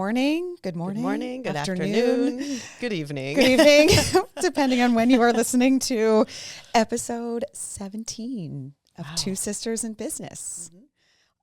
morning. Good morning. Good afternoon. Good evening. Good evening, depending on when you are listening to episode 17 of Two Sisters in Business.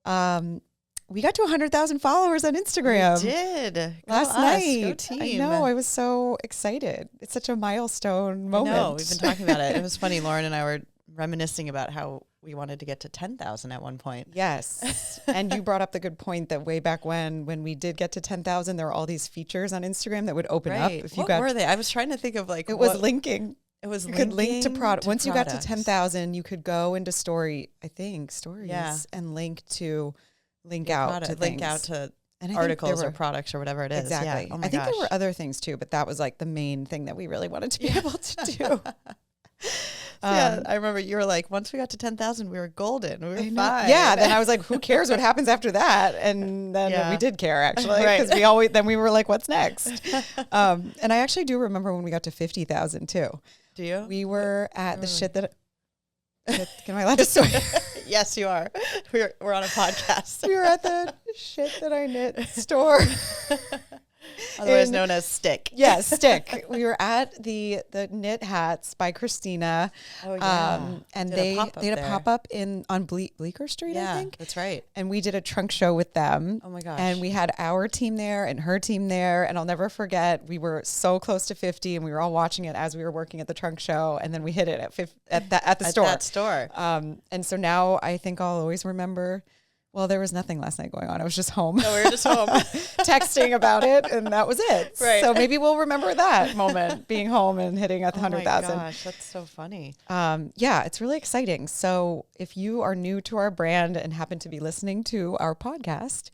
We got to 100,000 followers on Instagram. We did. Last night. Go team. I know. I was so excited. It's such a milestone moment. I know. We've been talking about it. It was funny. Lauren and I were reminiscing about how we wanted to get to 10,000 at one point. Yes. And you brought up the good point that way back when we did get to 10,000, there were all these features on Instagram that would open up. If you what were they? I was trying to think of like. It was linking. It was you could link to product. Once you got to products. 10,000, you could go into stories and link out to and I articles or products or whatever it is. Exactly. Yeah. Oh my I think gosh. there were other things too, but that was like the main thing that we really wanted to be able to do. Yeah, I remember you were like, once we got to 10,000, we were golden. We were fine. Yeah, then I was like, who cares what happens after that? And then we did care actually, because we were like, what's next? And I actually do remember when we got to 50,000 too. Do you? We were at the shit that. Can I allowed to swear? Yes, you are. We're on a podcast. We were at the shit that I knit store. Otherwise known as Stick. Yes, Stick. We were at the knit hats by Christina. Oh yeah. And they had a pop-up on Bleecker Street, I think. That's right. And we did a trunk show with them. Oh my gosh. And we had our team there and her team there. And I'll never forget, we were so close to 50 and we were all watching it as we were working at the trunk show. And then we hit it at the store. That store. And so now I think I'll always remember. Well, there was nothing last night going on. I was just home. No, we were just home. Texting about it, and that was it. Right. So maybe we'll remember that moment, being home and hitting at the 100,000. Oh my gosh, that's so funny. Yeah, it's really exciting. So if you are new to our brand and happen to be listening to our podcast,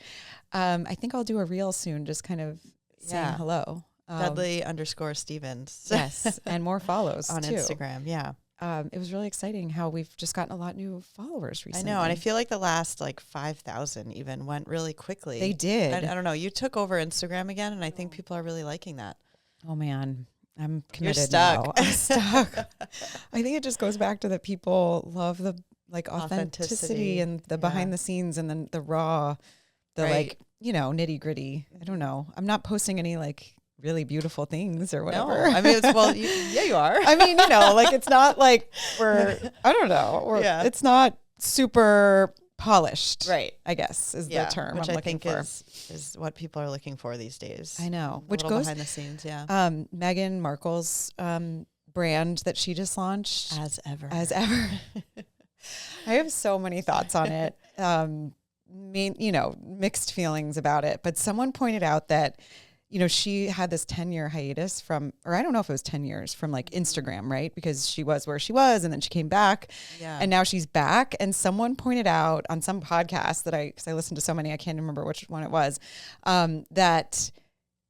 I think I'll do a reel soon, just kind of saying hello. Dudley_Stevens. Yes, and more follows on too. Instagram. Yeah. It was really exciting how we've just gotten a lot new followers recently. I know, and I feel like the last 5,000 even went really quickly. They did. I don't know. You took over Instagram again, and I think people are really liking that. Oh man, I'm committed. You're stuck. Now. I'm stuck. I think it just goes back to that people love the authenticity and the behind the scenes and then the raw, nitty gritty. I don't know. I'm not posting any really beautiful things or whatever. No, I mean, you are. I mean, it's not like it's not super polished. Right. I guess is the term which I'm I looking think for. is what people are looking for these days. I know. Which goes behind the scenes. Yeah. Meghan Markle's brand that she just launched. As ever. I have so many thoughts on it. Mixed feelings about it. But someone pointed out that, she had this 10-year hiatus or I don't know if it was 10 years from Instagram, right? Because she was where she was and then she came back and now she's back. And someone pointed out on some podcast because I listened to so many, I can't remember which one it was, that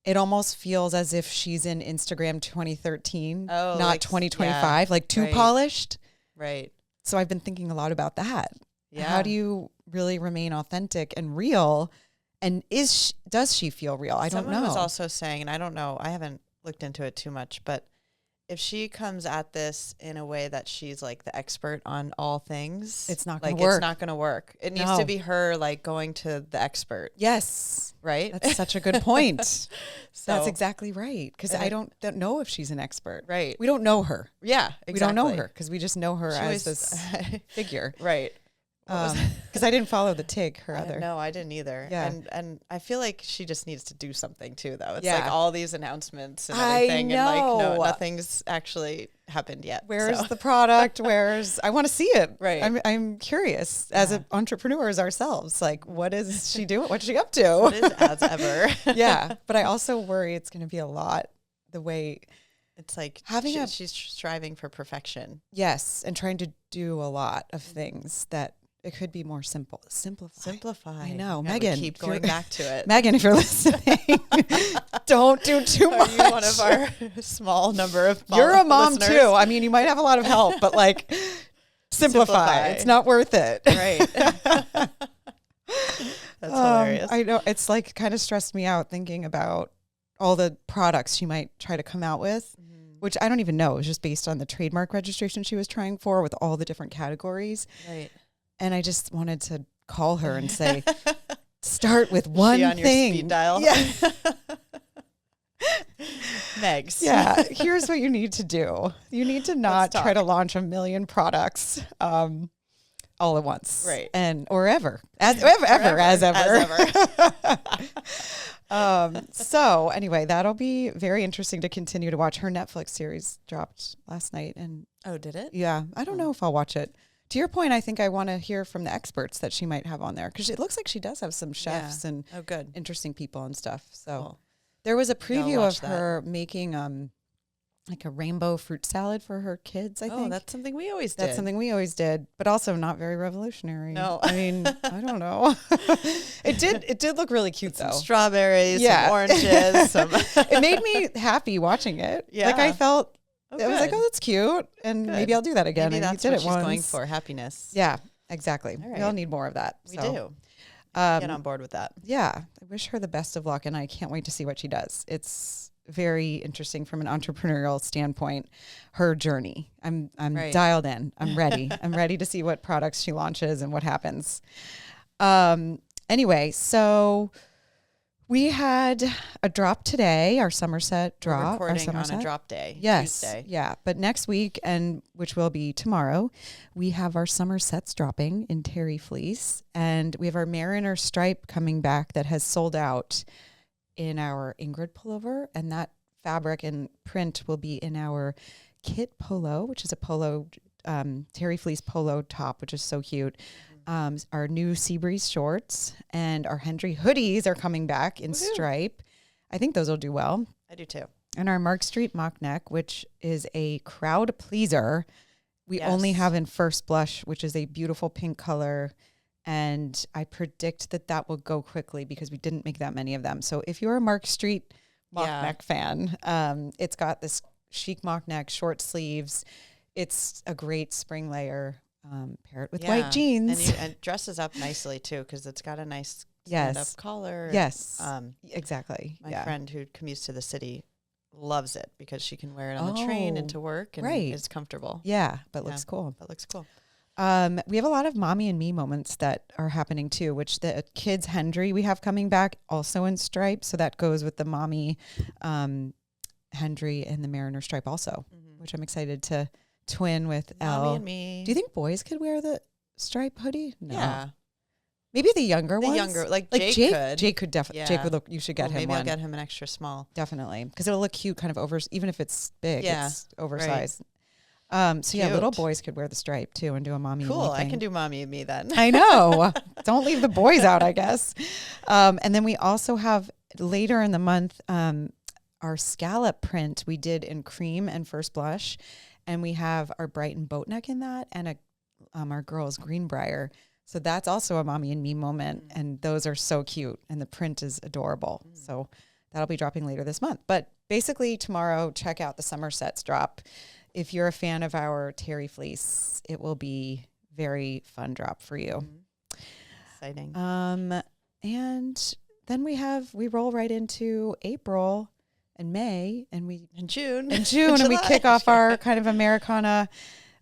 it almost feels as if she's in Instagram 2013, not 2025, too polished. Right. So I've been thinking a lot about that. Yeah. How do you really remain authentic and real? And does she feel real? I don't know. Someone was also saying, and I don't know, I haven't looked into it too much, but if she comes at this in a way that she's the expert on all things, it's not going to work. It's not going to work. It needs to be her going to the expert. Yes. Right? That's such a good point. That's exactly right. Because I don't know if she's an expert. Right. We don't know her. Yeah, exactly. We don't know her because we just know her as this figure. Right. Because I didn't follow the TIG, her other. No, I didn't either. Yeah. And I feel like she just needs to do something too, though. It's all these announcements and I everything. know. And nothing's actually happened yet. Where's the product? I want to see it. Right. I'm curious as entrepreneurs ourselves. what is she doing? What's she up to? What is as ever? Yeah. But I also worry it's going to be a lot the way it's she's striving for perfection. Yes. And trying to do a lot of things that it could be more simplify. I know. Meghan. Keep going back to it. Meghan, if you're listening, don't do too much. Are you one of our small number of You're a mom listeners? too. I mean, you might have a lot of help, but simplify. It's not worth it. Right. That's hilarious. I know. It's kind of stressed me out thinking about all the products she might try to come out with, which I don't even know. It was just based on the trademark registration she was trying for with all the different categories. Right. And I just wanted to call her and say, Start with one She on your thing. speed dial. Yeah. Megs. Yeah. Here's what you need to do. You need to not Let's try to talk. launch a million products all at once. Right. And or ever. As ever. So anyway, that'll be very interesting to continue to watch. Her Netflix series dropped last night, and Oh, did it? yeah, I don't know if I'll watch it. To your point, I think I want to hear from the experts that she might have on there, because it looks like she does have some chefs and Oh, good. interesting people and stuff. So Cool. there was a Maybe I'll preview of watch that. her making like a rainbow fruit salad for her kids, I Oh, think. that's something we always did. That's something we always did, but also not very revolutionary. No. I mean, I don't know. It did look really cute though. Some strawberries, Yeah. some oranges, some. It made me happy watching it. Yeah. Like I felt, Oh, I was like, good. oh, that's cute. And Good. maybe I'll do that again. Maybe and that's we did what it she's once. going for, happiness. Yeah, exactly. All We all right. need more of that. We So, do. Get on board with that. Yeah. I wish her the best of luck, and I can't wait to see what she does. It's very interesting from an entrepreneurial standpoint, her journey. I'm Right. dialed in. I'm ready. I'm ready to see what products she launches and what happens. Anyway, so we had a drop today, our Somerset drop. We're our recording on Somerset. a drop day. Yes. Tuesday. Yeah. But next week, and which will be tomorrow, we have our summer sets dropping in Terry Fleece. And we have our Mariner stripe coming back that has sold out in our Ingrid pullover. And that fabric and print will be in our Kit Polo, which is a polo, Terry Fleece polo top, which is so cute. Our new Seabreeze shorts and our Hendry hoodies are coming back in Woohoo. stripe. I think those will do well. I do too. And our Mark Street mock neck, which is a crowd pleaser. We only Yes. have in First Blush, which is a beautiful pink color. And I predict that that will go quickly because we didn't make that many of them. So if you're a Mark Street mock Yeah. neck fan, it's got this chic mock neck, short sleeves. It's a great spring layer. Pair it with Yeah. white jeans. And it dresses up nicely too, because it's got a nice Yes. stand-up collar. Yes, Um, exactly. my Yeah. friend who commutes to the city loves it because she can wear it on the train Oh, into work, and right. it's comfortable. Yeah, but Yeah. looks cool. That looks cool. We have a lot of mommy and me moments that are happening too, which the kids Hendry we have coming back also in stripe. So that goes with the mommy Hendry and the Mariner stripe also, which I'm excited to twin with Mommy Elle. and me. Do you think boys could wear the stripe hoodie? No. Yeah. Maybe the younger The ones. younger, like Jake could. Jake could definitely. Jake Yeah. would look. You should get Well, him maybe one. I'll get him an extra small. Definitely, because it'll look cute, kind of over. Even if it's big, Yeah, it's oversized. So yeah, little Cute. boys could wear the stripe too and do a mommy. and me Cool. I thing. can do mommy and me then. I know. Don't leave the boys out, I guess. And then we also have later in the month our scallop print we did in cream and First Blush, and we have our Brighton boat neck in that, and our girls Greenbrier. So that's also a mommy and me moment, and those are so cute, and the print is adorable. So that'll be dropping later this month. But basically tomorrow, check out the Somersets drop. If you're a fan of our Terry Fleece, it will be very fun drop for you. Exciting. And then we roll right into April and May, and in June. in June, and we July. kick off our kind of Americana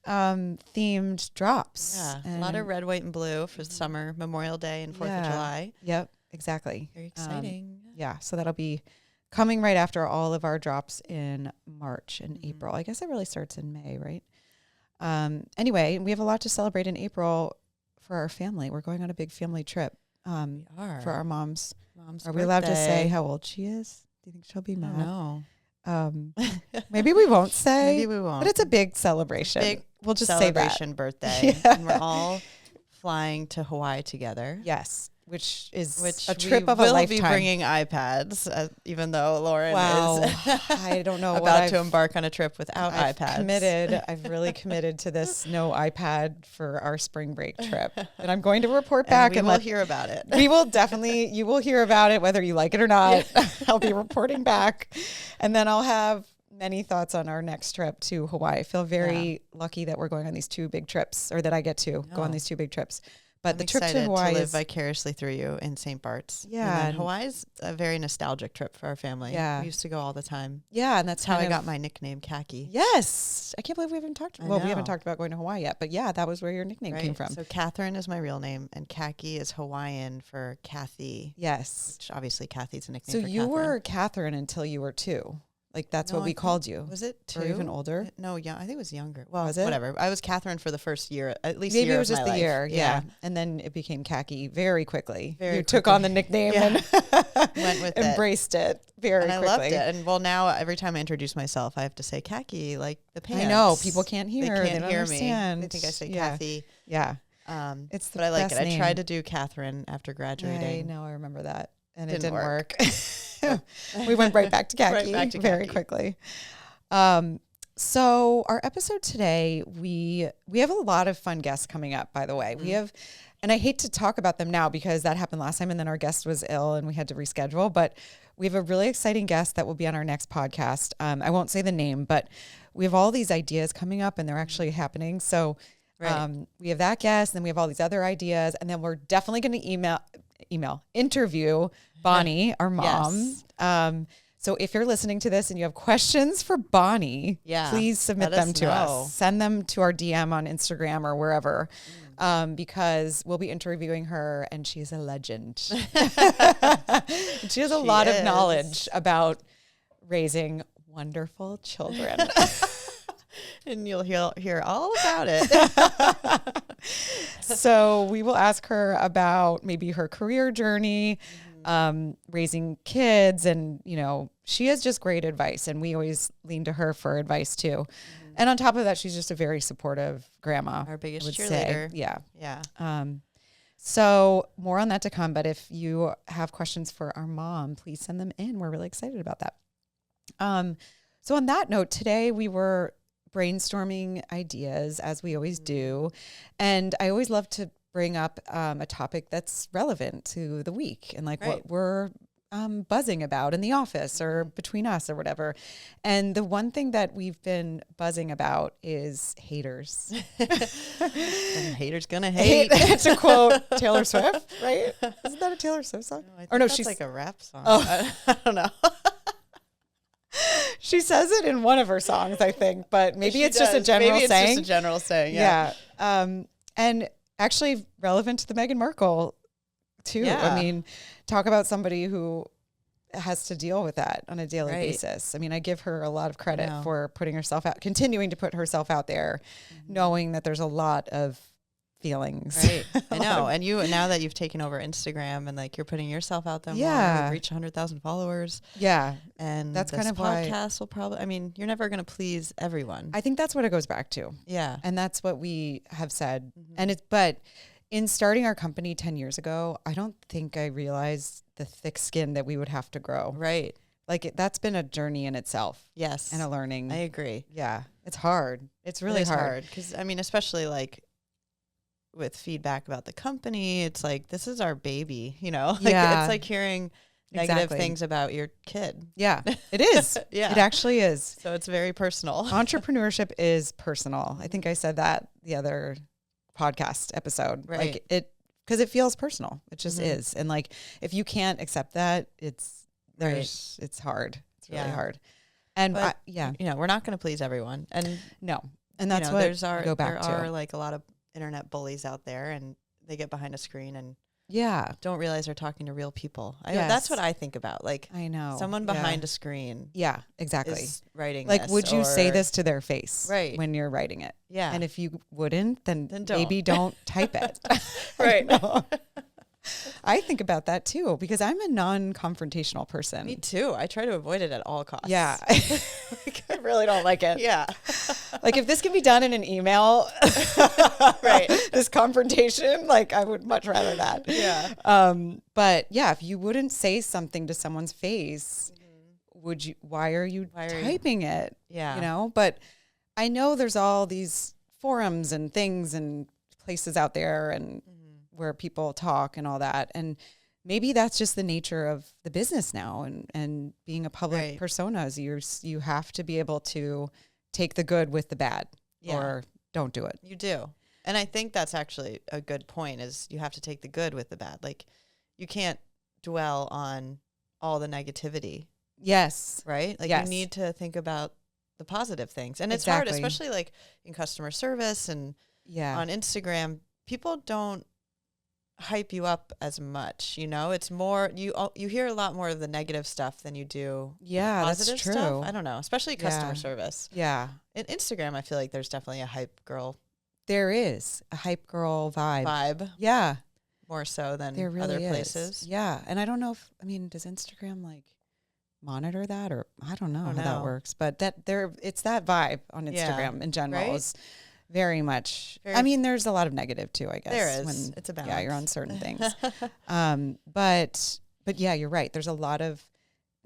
themed drops. Yeah. A And- lot of red, white, and blue for summer, Memorial Day, and 4th of Yeah. July. Yep, exactly. Very exciting. Yeah, so that'll be coming right after all of our drops in March and April. I guess it really starts in May, right? Anyway, we have a lot to celebrate in April for our family. We're going on a big family trip We are. for our mom's. Mom's Are we allowed to say birthday. how old she is? Do you think she'll be I don't mad? know. Maybe we won't say. Maybe we won't. But it's a big celebration. Big we'll just say that. celebration birthday. Yeah. And we're all flying to Hawaii together. Yes, which is Which a trip we of a will lifetime. be bringing iPads, even though Lauren Wow. is I don't know what about to I've- embark on a trip without I've iPads. committed. I've really committed to this no iPad for our spring break trip. And I'm going to report back and we and will let hear about it. we will definitely, you will hear about it whether you like it or not. I'll be reporting back. And then I'll have many thoughts on our next trip to Hawaii. I feel very lucky that we're going on these two big trips, or that I get to go on No. these two big trips. But I'm the trip to excited Hawaii live is vicariously through you in St. Bart's. Yeah, And Hawaii's a very nostalgic trip for our family. Yeah. We used to go all the time. yeah, and That's how I got my nickname, Khaki. Yes, I can't believe we haven't talked. I Well, we haven't know. talked about going to Hawaii yet, but yeah, that was where your nickname came from. So Catherine is my real name, and Khaki is Hawaiian for Kathy. Yes. Which obviously Kathy's a nickname. So for you Catherine. were Catherine until you were 2. Like that's No, what I we think- called you. Was it 2? Or even older? No, yeah, I think it was younger. Well, Was it? whatever. I was Catherine for the first year, at least. Maybe year it was of just my the life. year, yeah. And then it became Khaki very quickly. Very You took quickly. on the nickname Yeah. and Went with it. embraced it very And I quickly. loved it. And well, now every time I introduce myself, I have to say Khaki, like the pants. I know people can't hear. They They can't don't hear understand. me. They think I say yeah. Kathy. Yeah, It's the but I like best it. name. I tried to do Catherine after I graduating. know. I remember that, and it Didn't didn't work. work. We went right back to Khaki Right back to very Khaki. quickly. So our episode today, we have a lot of fun guests coming up, by the way. We have, and I hate to talk about them now because that happened last time and then our guest was ill and we had to reschedule, but we have a really exciting guest that will be on our next podcast. I won't say the name, but we have all these ideas coming up and they're actually happening. So we have that guest and then we have all these other ideas and then we're definitely going to interview Bonnie, our mom. Yes. So if you're listening to this and you have questions for Bonnie, Yeah, please submit let us them to know. us. Send them to our DM on Instagram or wherever, because we'll be interviewing her and she's a legend. She has a lot of is. knowledge about raising wonderful children. And you'll hear all about it. So we will ask her about maybe her career journey, raising kids, and she has just great advice, and we always lean to her for advice too. And on top of that, she's just a very supportive grandma. Our biggest I would cheerleader. say. Yeah. Yeah. So more on that to come. But if you have questions for our mom, please send them in. We're really excited about that. So on that note, today we were brainstorming ideas as we always do. And I always love to bring up a topic that's relevant to the week and like what we're buzzing about in the office or between us or whatever. And the one thing that we've been buzzing about is haters. And haters gonna hate. To quote Taylor Swift, right? Isn't that a Taylor Swift song? Or no, that's she's like a rap song. Oh. I don't know. She says it in one of her songs, I think, but maybe She it's just a does. general Maybe it's saying. just a general saying. Yeah. Yeah. And actually relevant to the Meghan Markle too. Yeah. I mean, talk about somebody who has to deal with that on a daily Right. basis. I mean, I give her a lot of credit know. for putting herself out, continuing to put herself out there, knowing that there's a lot of feelings. Right. I know. And now that you've taken over Instagram and like you're putting yourself out there Yeah. more, reach 100,000 followers. Yeah. And That's this kind of why- podcast will probably, I mean, you're never going to please everyone. I think that's what it goes back to. yeah. And that's what we have said. But in starting our company 10 years ago, I don't think I realized the thick skin that we would have to grow. Right. Like that's been a journey in itself Yes. and a learning. I agree. Yeah. It's hard. It's really It is hard. because I mean, especially like with feedback about the company, it's like this is our baby, like Yeah. it's like hearing negative Exactly. things about your kid. Yeah, it is. Yeah. It actually is. So it's very personal. Entrepreneurship is personal. I think I said that the other podcast episode. Right. Like because it feels personal. It just Mhm. is. And like if you can't accept that, it's hard. It's really Yeah. hard. And But, yeah, We're not going to please everyone. And no. And that's what there's we go back there to. are like a lot of internet bullies out there, and they get behind a screen and Yeah, don't realize they're talking to real people. Yes. That's what I think about. Like I know. someone behind a screen Yeah, exactly. is writing Like, this, would you say or- this to their face Right. when you're writing it? Yeah. And if you wouldn't, then Then maybe don't type it. Right. know? I think about that too because I'm a non-confrontational person. Me too. I try to avoid it at all costs. Yeah. Like, I really don't like it. Yeah. Like if this can be done in an email, Right. this confrontation, like I would much rather that. Yeah. But yeah, if you wouldn't say something to someone's face, why are you typing it? Yeah. But I know there's all these forums and things and places out there and where people talk and all that. And maybe that's just the nature of the business now and being a public Right. persona is you have to be able to take the good with the bad Yeah. or don't do it. You do. And I think that's actually a good point, is you have to take the good with the bad. Like, you can't dwell on all the negativity, Yes. right? Like, Yes. you need to think about the positive things. And it's Exactly. hard, especially like in customer service and Yeah. on Instagram. People don't hype you up as much, you know? It's more, you hear a lot more of the negative stuff than you do Yeah, that's positive true. stuff. I don't know, especially customer Yeah. service. Yeah. In Instagram, I feel like there's definitely a hype girl There is a hype girl vibe Yeah. more so than There really other is. places. Yeah. And I don't know if, I mean, does Instagram like monitor that, or I don't know how that works, but it's that vibe on Instagram in general right? is very much, Very I mean, there's a lot of negative too, I guess. There is. It's a balance. Yeah, you're on certain things. But yeah, you're right. There's a lot of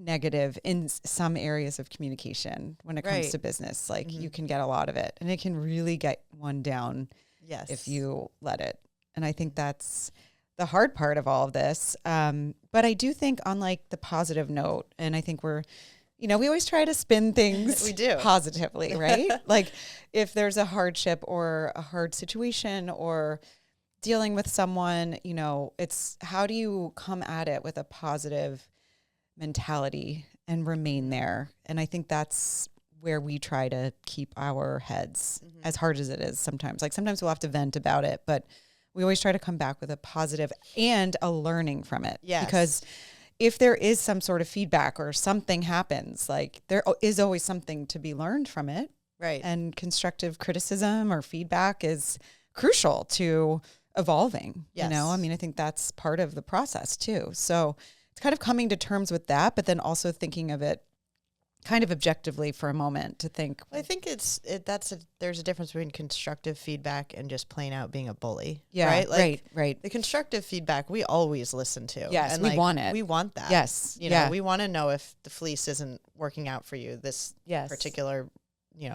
negative in some areas of communication when it comes Right. to business. Like you can get a lot of it, and it can really get one down Yes. if you let it. And I think that's the hard part of all of this. But I do think on like the positive note, and I think we're, we always try to spin things We do. positively, right? Like if there's a hardship or a hard situation or dealing with someone, it's how do you come at it with a positive mentality and remain there? And I think that's where we try to keep our heads, as hard as it is sometimes. Like sometimes we'll have to vent about it, but we always try to come back with a positive and a learning from it. Yes. Because if there is some sort of feedback or something happens, like there is always something to be learned from it. Right. And constructive criticism or feedback is crucial to evolving. Yes. I mean, I think that's part of the process too. So it's kind of coming to terms with that, but then also thinking of it kind of objectively for a moment to think. I think there's a difference between constructive feedback and just plain out being a bully. Yeah. Right. Like, Right. the constructive feedback we always listen to. Yes, and we like, want it. We want that. Yes. We want to know if the fleece isn't working out for you this particular,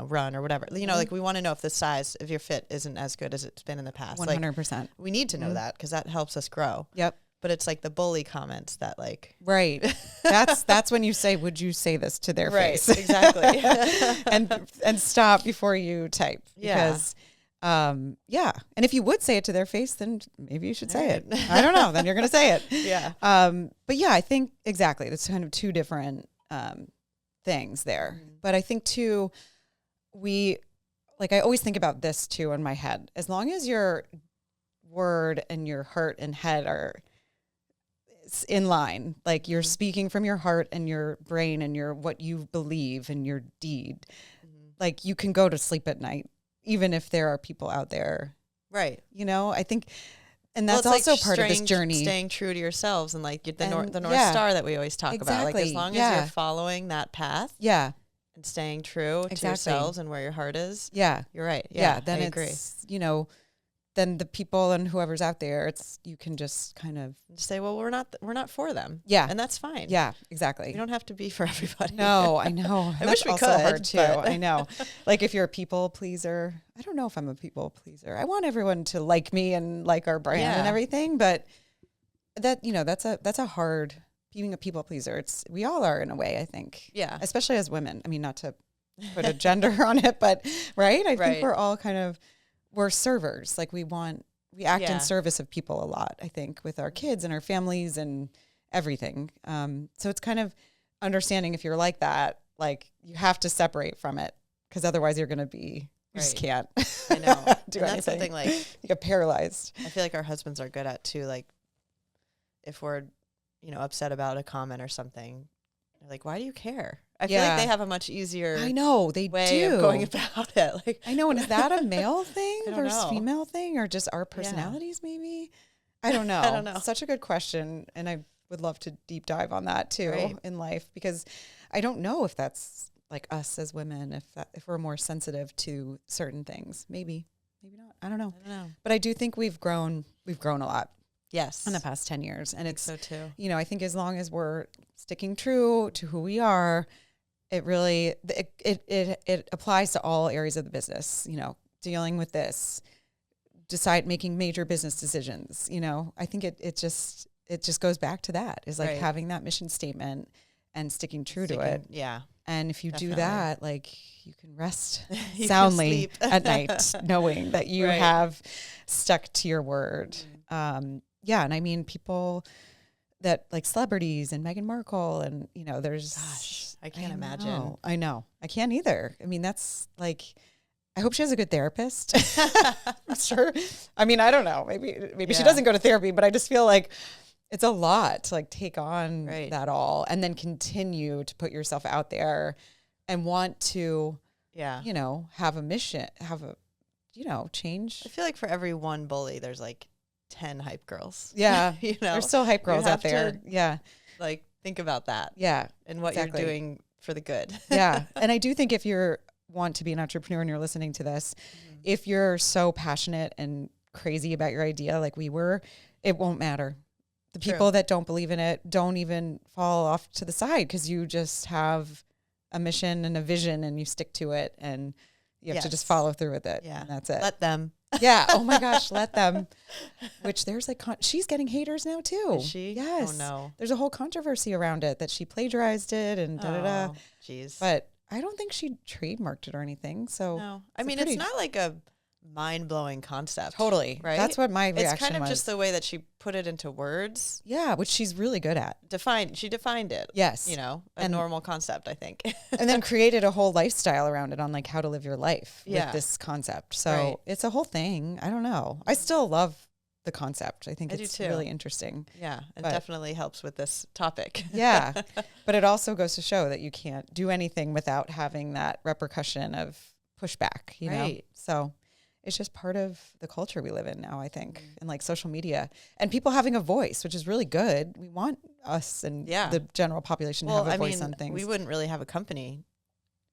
run or whatever. Like we want to know if the size of your fit isn't as good as it's been in the past. 100%. Like, we need to know that because that helps us grow. Yep. But it's like the bully comments that like. Right. That's when you say, would you say this to their face? Exactly. and stop before you type. Yeah. Because, And if you would say it to their face, then maybe you should say it. I don't know. Then you're going to say it. Yeah. But yeah, I think exactly. That's kind of two different things there. But I think too, I always think about this too in my head. As long as your word and your heart and head are in line, like you're speaking from your heart and your brain and what you believe and your deed, like you can go to sleep at night, even if there are people out there. Right. I think, and that's also part of this journey. Staying true to yourselves and like the North yeah. Star that we always talk about. Like as long as you're following that path. Yeah. And staying true to yourselves and where your heart is. Yeah. You're right. Yeah. Then I agree. Then the people and whoever's out there, you can just kind of say, well, we're not for them. Yeah. And that's fine. Yeah, exactly. You don't have to be for everybody. No, I know. I wish we also could. Hard too. I know. Like if you're a people pleaser, I don't know if I'm a people pleaser. I want everyone to like me and like our brand and everything, but that's a hard, being a people pleaser. We all are in a way, I think. Yeah. Especially as women. I mean, not to put a gender on it, but right? I think we're all we're servers. Like we act in service of people a lot, I think, with our kids and our families and everything. So it's kind of understanding if you're like that, like you have to separate from it because otherwise you just can't I know. do and anything. That's something like you get paralyzed. I feel like our husbands are good at too. Like if we're, upset about a comment or something, they're like, why do you care? I feel like they have a much easier way of going about it. Like I know. And is that a male thing I don't versus know. female thing or just our personalities maybe? I don't know. I don't know. Such a good question. And I would love to deep dive on that too in life because I don't know if that's like us as women, if we're more sensitive to certain things. Maybe not. I don't know. But I do think we've grown a lot. Yes. In the past 10 years. And it's so too. I think as long as we're sticking true to who we are, it really, it applies to all areas of the business, dealing with this, making major business decisions, I think it just goes back to that is like having that mission statement and sticking true to it. Yeah. And if you do that, like you can rest soundly at night, knowing that you have stuck to your word. Yeah. And I mean, people that like celebrities and Meghan Markle and, you know, there's, I can't imagine. I know. I can't either. I mean, that's like, I hope she has a good therapist. I'm sure. I mean, I don't know. Maybe she doesn't go to therapy, but I just feel like it's a lot to like take on that all and then continue to put yourself out there and want to, you know, have a mission, change. I feel like for every one bully, there's like 10 hype girls. Yeah. You know, there's still hype girls out there. Yeah. Like think about that. Yeah. And what you're doing for the good. Yeah. And I do think if you want to be an entrepreneur and you're listening to this, if you're so passionate and crazy about your idea like we were, it won't matter. The people that don't believe in it don't even fall off to the side because you just have a mission and a vision and you stick to it and you have to just follow through with it. Yeah. And that's it. Let them. Yeah. Oh my gosh. Let them. Which there's like, she's getting haters now too. Is she? Yes. Oh no. There's a whole controversy around it that she plagiarized it and da-da-da. Jeez. But I don't think she trademarked it or anything. So no. I mean, it's not like a mind-blowing concept. Totally. Right? That's what my reaction was. It's kind of just the way that she put it into words. Yeah, which she's really good at. She defined it. Yes. You know, a normal concept, I think. And then created a whole lifestyle around it on like how to live your life with this concept. So it's a whole thing. I don't know. I still love the concept. I think it's really interesting. Yeah, it definitely helps with this topic. Yeah, but it also goes to show that you can't do anything without having that repercussion of pushback, you know? So it's just part of the culture we live in now, I think, and like social media and people having a voice, which is really good. We want us and the general population to have a voice on things. We wouldn't really have a company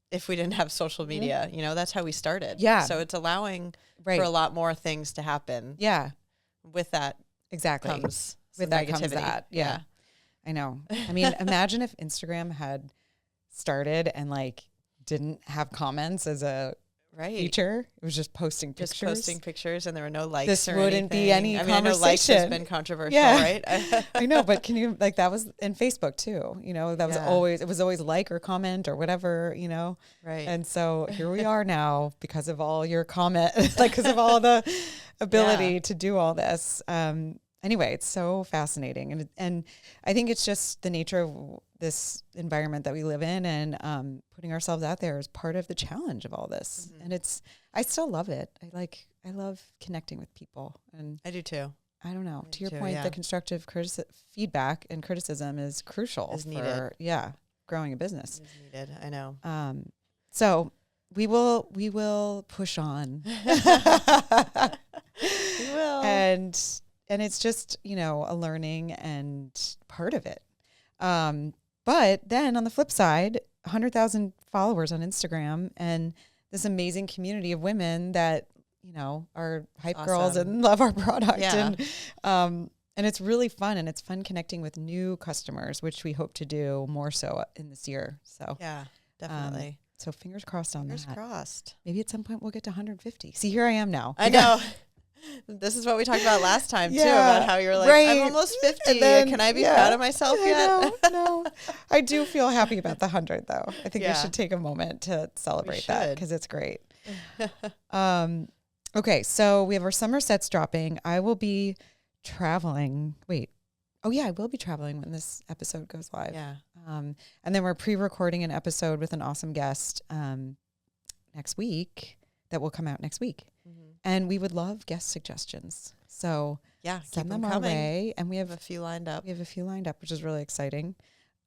if we didn't have social media. You know, that's how we started. Yeah. So it's allowing for a lot more things to happen. Yeah. With that comes negativity. Yeah. I know. I mean, imagine if Instagram had started and like didn't have comments as a feature. It was just posting pictures. And there were no likes. This or wouldn't anything. be any conversation. I know likes has been controversial, right? I know, but can you like that was in Facebook too? You know, that was always like or comment or whatever, you know. Right. And so here we are now because of all your comment, like because of all the ability to do all this. Anyway, it's so fascinating, and I think it's just the nature of this environment that we live in, and putting ourselves out there is part of the challenge of all this. And I still love it. I love connecting with people, and I do too. I don't know. To your point, the constructive feedback and criticism is crucial. Is needed. Growing a business. Is needed. I know. So we will push on. We will. And it's just, you know, a learning and part of it. But then on the flip side, 100,000 followers on Instagram and this amazing community of women that, you know, are hype girls and love our product. Yeah. And it's really fun, and it's fun connecting with new customers, which we hope to do more so in this year. So yeah, definitely. So fingers crossed on that. Fingers crossed. Maybe at some point we'll get to 150. See, here I am now. I know. This is what we talked about last time, too, about how you're like, I'm almost 50. Then, can I be proud of myself yet? No. I do feel happy about the 100, though. I think we should take a moment to celebrate that because it's great. Okay, so we have our summer sets dropping. I will be traveling. I will be traveling when this episode goes live. Yeah. And then we're pre-recording an episode with an awesome guest next week that will come out next week. And we would love guest suggestions. So send them our way. And we have a few lined up. Which is really exciting.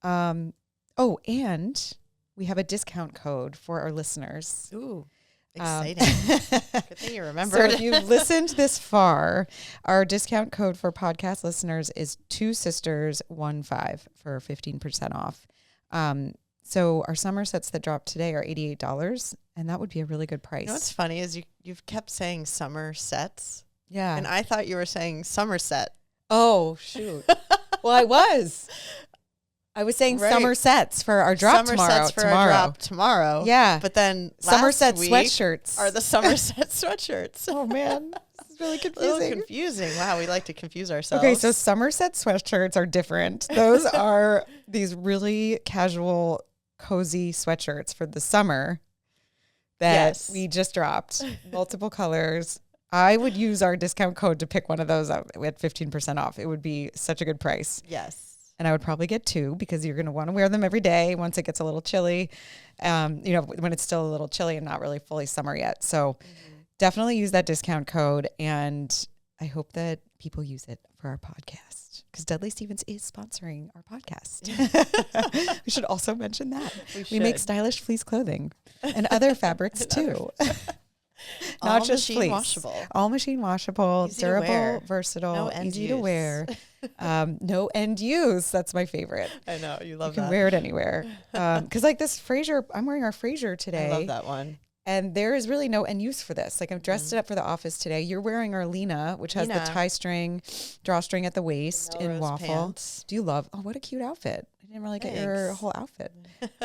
And we have a discount code for our listeners. Ooh, exciting. Good thing you remembered. So if you've listened this far, our discount code for podcast listeners is 2sisters15 for 15% off. So our summer sets that dropped today are $88, and that would be a really good price. You know what's funny is you've kept saying summer sets. Yeah. And I thought you were saying Somerset. Oh, shoot. Well, I was saying summer sets for our drop tomorrow. Summer sets for our drop tomorrow. Yeah. But then Somerset sweatshirts are the Somerset sweatshirts. Oh, man. It's really confusing. Confusing. Wow, we like to confuse ourselves. Okay, so Somerset sweatshirts are different. Those are these really casual, cozy sweatshirts for the summer that we just dropped. Multiple colors. I would use our discount code to pick one of those up at 15% off. It would be such a good price. Yes. And I would probably get 2 because you're going to want to wear them every day once it gets a little chilly, when it's still a little chilly and not really fully summer yet. So definitely use that discount code. And I hope that people use it for our podcast because Dudley Stephens is sponsoring our podcast. We should also mention that. We make stylish fleece clothing and other fabrics too. Not all just machine washable. All machine washable, easy durable, versatile, easy to wear. No end use. That's my favorite. I know. You love that. You can wear it anywhere. Because like this Fraser, I'm wearing our Fraser today. I love that one. And there is really no end use for this. Like I've dressed it up for the office today. You're wearing our Lena, which has the tie string, drawstring at the waist in waffle. Pants. Do you love, what a cute outfit. I didn't really get your whole outfit.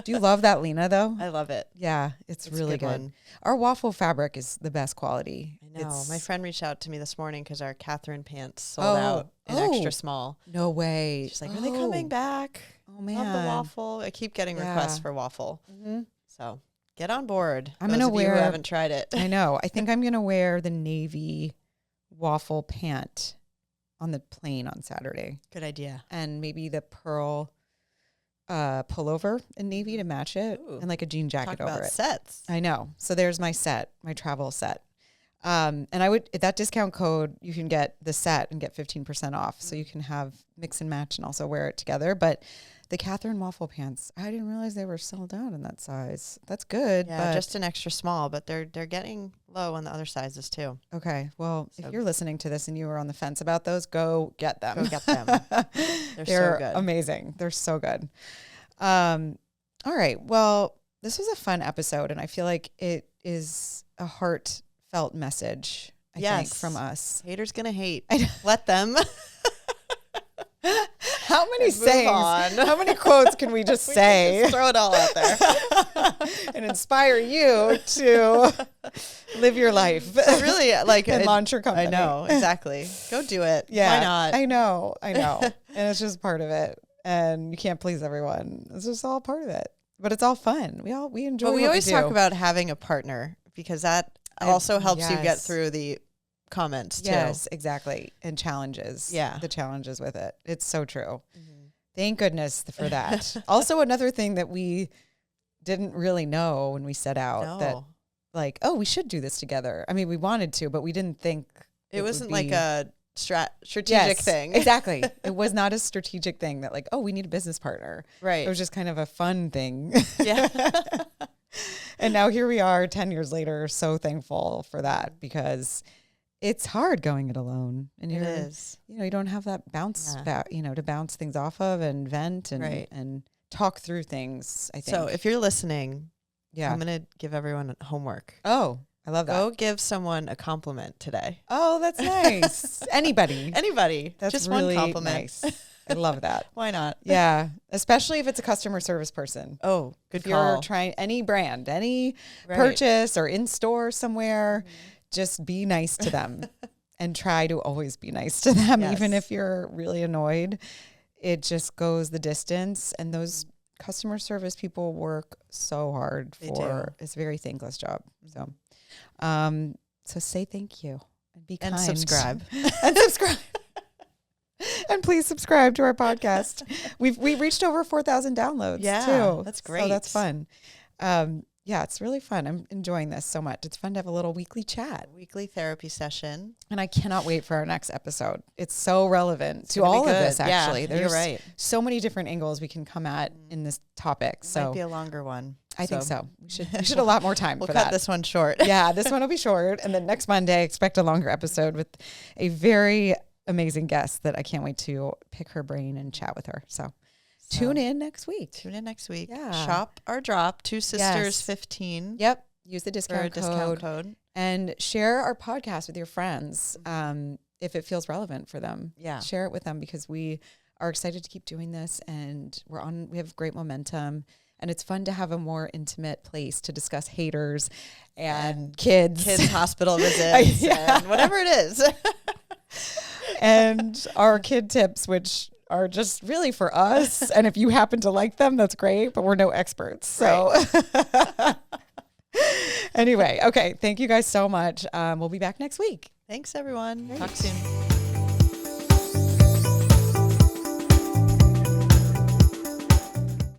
Do you love that Lena though? I love it. Yeah, it's really good. Our waffle fabric is the best quality. I know. My friend reached out to me this morning because our Catherine pants sold out in extra small. No way. She's like, are they coming back? Oh man. Love the waffle. I keep getting requests for waffle. So get on board. I'm going to wear. You who haven't tried it. I know. I think I'm going to wear the navy waffle pant on the plane on Saturday. Good idea. And maybe the pearl pullover in navy to match it. Ooh. And like a jean jacket over it. Sets. I know. So there's my set, my travel set. And I would, that discount code, you can get the set and get 15% off. So you can have mix and match and also wear it together. But the Catherine waffle pants, I didn't realize they were sold out in that size. That's good. Yeah, but just an extra small, but they're getting low on the other sizes too. Okay. Well, if you're listening to this and you were on the fence about those, go get them. Go get them. They're so good. Amazing. They're so good. All right. Well, this was a fun episode, and I feel like it is a heartfelt message, I think, from us. Haters gonna hate. Let them. How many sayings, how many quotes can we just say? Just throw it all out there. And inspire you to live your life. So really, and launch your company. I know, exactly. Go do it. Yeah. Why not? I know. And it's just part of it. And you can't please everyone. It's just all part of it. But it's all fun. We enjoy it. But we always talk about having a partner because that also helps you get through the comments too. Yes, exactly. And challenges. Yeah. The challenges with it. It's so true. Thank goodness for that. Also, another thing that we didn't really know when we set out that we should do this together. I mean, we wanted to, but we didn't think it wasn't like a strategic thing. Exactly. It was not a strategic thing that we need a business partner. Right. It was just kind of a fun thing. Yeah. And now here we are 10 years later, so thankful for that because it's hard going it alone. And it is. You don't have that bounce back, to bounce things off of and vent and talk through things, I think. So if you're listening, I'm going to give everyone homework. Oh, I love that. Go give someone a compliment today. Oh, that's nice. Anybody. That's just really one compliment. Nice. I love that. Why not? Yeah. Especially if it's a customer service person. Oh, good if call. You're trying any brand, any purchase or in store somewhere, just be nice to them and try to always be nice to them. Yes. Even if you're really annoyed, it just goes the distance. And those customer service people work so hard it's a very thankless job. So, so say thank you and be kind. And subscribe. And please subscribe to our podcast. We reached over 4,000 downloads too. That's great. So that's fun. Yeah, it's really fun. I'm enjoying this so much. It's fun to have a little weekly chat. Weekly therapy session. And I cannot wait for our next episode. It's so relevent to all of this, actually. There's so many different angles we can come at in this topic. So might be a longer one. I think so. We should a lot more time for that. We'll cut this one short. Yeah, this one will be short. And then next Monday, expect a longer episode with a very amazing guest that I can't wait to pick her brain and chat with her. So tune in next week. Yeah. Shop or drop 2 Sisters 15. Yep. Use the discount code. And share our podcast with your friends if it feels relevant for them. Yeah. Share it with them because we are excited to keep doing this and we have great momentum. And it's fun to have a more intimate place to discuss haters and kids hospital visits and whatever it is. And our kid tips, which are just really for us. And if you happen to like them, that's great, but we're no experts. So anyway, okay. Thank you guys so much. We'll be back next week. Thanks, everyone. Talk soon.